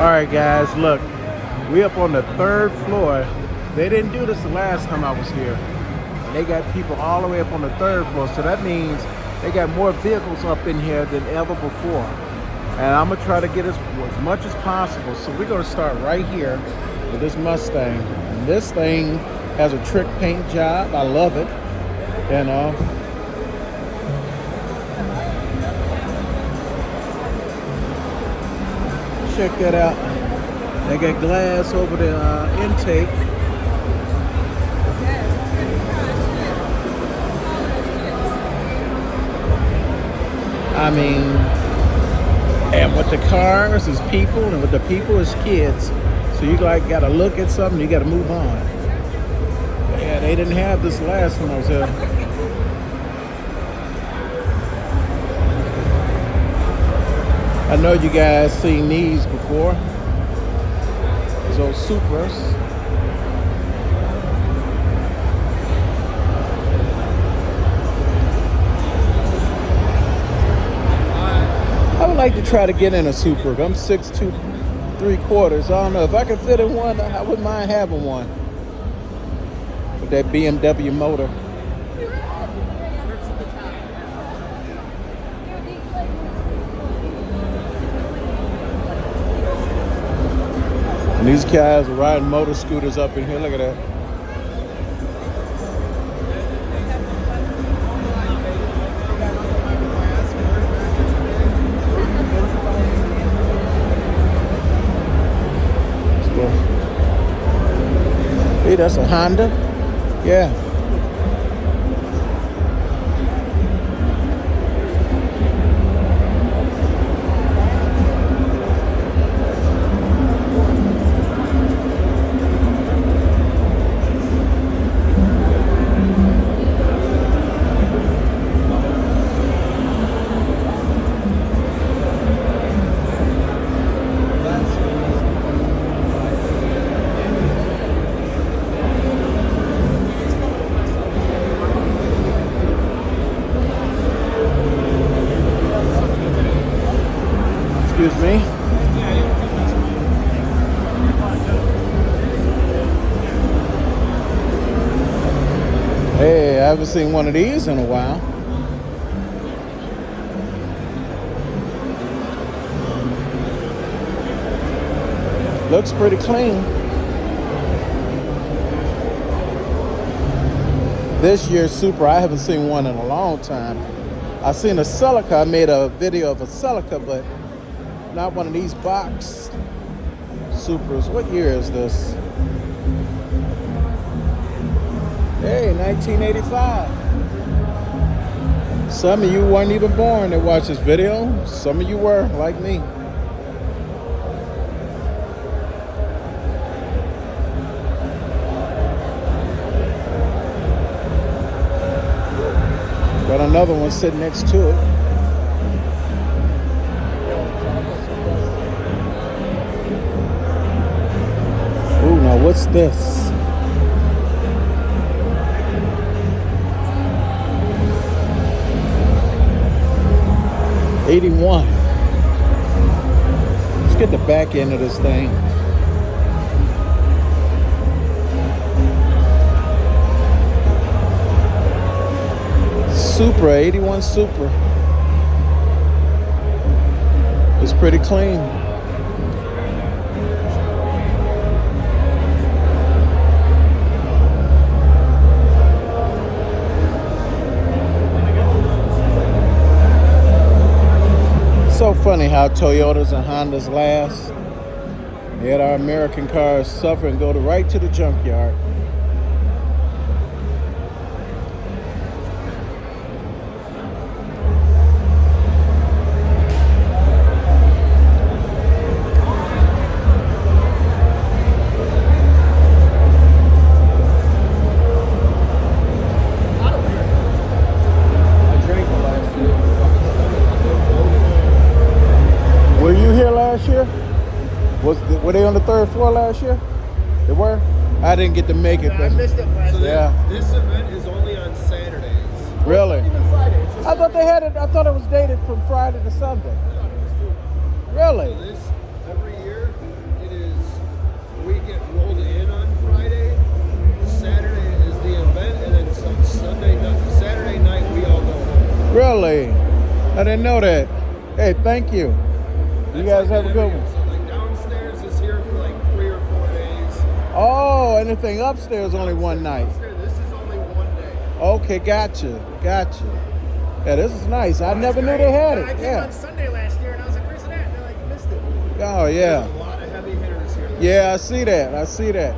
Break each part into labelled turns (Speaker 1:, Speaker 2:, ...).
Speaker 1: All right, guys, look, we up on the 3rd floor. They didn't do this the last time I was here. They got people all the way up on the 3rd floor, so that means they got more vehicles up in here than ever before. And I'm gonna try to get as much as possible. So we're gonna start right here with this Mustang. And this thing has a trick paint job. I love it, you know. Check that out. They got glass over the intake. I mean, and with the cars is people, and with the people is kids. So you like gotta look at something, you gotta move on. Yeah, they didn't have this last one I was here. I know you guys seen these before. These old Supras. I would like to try to get in a Supra. I'm 6'2", 3/4. I don't know if I could fit in one. I wouldn't mind having one with that BMW motor. And these guys are riding motor scooters up in here. Look at that. Hey, that's a Honda. Yeah. Excuse me. Hey, I haven't seen one of these in a while. Looks pretty clean. This year's Supra, I haven't seen one in a long time. I've seen a Celica. I made a video of a Celica, but not one of these box Supras. What year is this? Hey, 1985. Some of you weren't even born that watched this video. Some of you were, like me. Got another one sitting next to it. Now what's this? '81. Let's get the back end of this thing. Supra, '81 Supra. It's pretty clean. So funny how Toyotas and Hondas last. Yet our American cars suffer and go right to the junkyard. Were they on the 3rd floor last year? They were? I didn't get to make it.
Speaker 2: Yeah, I missed it last year.
Speaker 1: Yeah.
Speaker 2: This event is only on Saturdays.
Speaker 1: Really?
Speaker 2: Even Friday.
Speaker 1: I thought they had it. I thought it was dated from Friday to Sunday. Really?
Speaker 2: So this every year
Speaker 1: didn't know that. Hey, thank you. You guys have a good one.
Speaker 2: So like downstairs is here for like 3 or 4 days.
Speaker 1: Oh, anything upstairs only one night.
Speaker 2: Upstairs, this is only 1 day.
Speaker 1: Okay, gotcha. Yeah, this is nice. I never knew they had
Speaker 2: I
Speaker 1: it.
Speaker 2: came on
Speaker 1: Yeah.
Speaker 2: Sunday last year and I was like, where's it at? And they're like, you missed it.
Speaker 1: Oh,
Speaker 2: There's
Speaker 1: yeah.
Speaker 2: a lot of heavy hitters here.
Speaker 1: Yeah, I see that.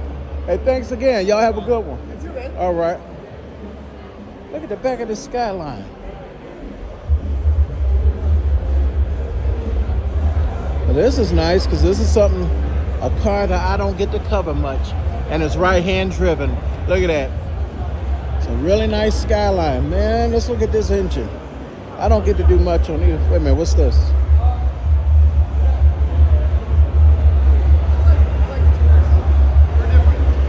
Speaker 1: Hey, thanks again. Y'all have a good one.
Speaker 2: You too, man.
Speaker 1: All right. Look at the back of the skyline. Well, this is nice because this is something, a car that I don't get to cover much. And it's right-hand driven. Look at that. It's a really nice skyline. Man, let's look at this engine. I don't get to do much on either. Wait a minute, what's this?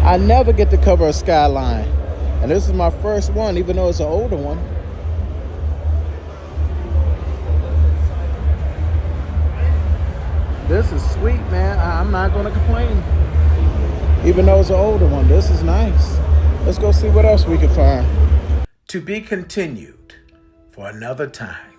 Speaker 1: I never get to cover a skyline. And this is my first one, even though it's an older one. This is sweet, man. I'm not going to complain. Even though it's an older one, this is nice. Let's go see what else we can find. To be continued for another time.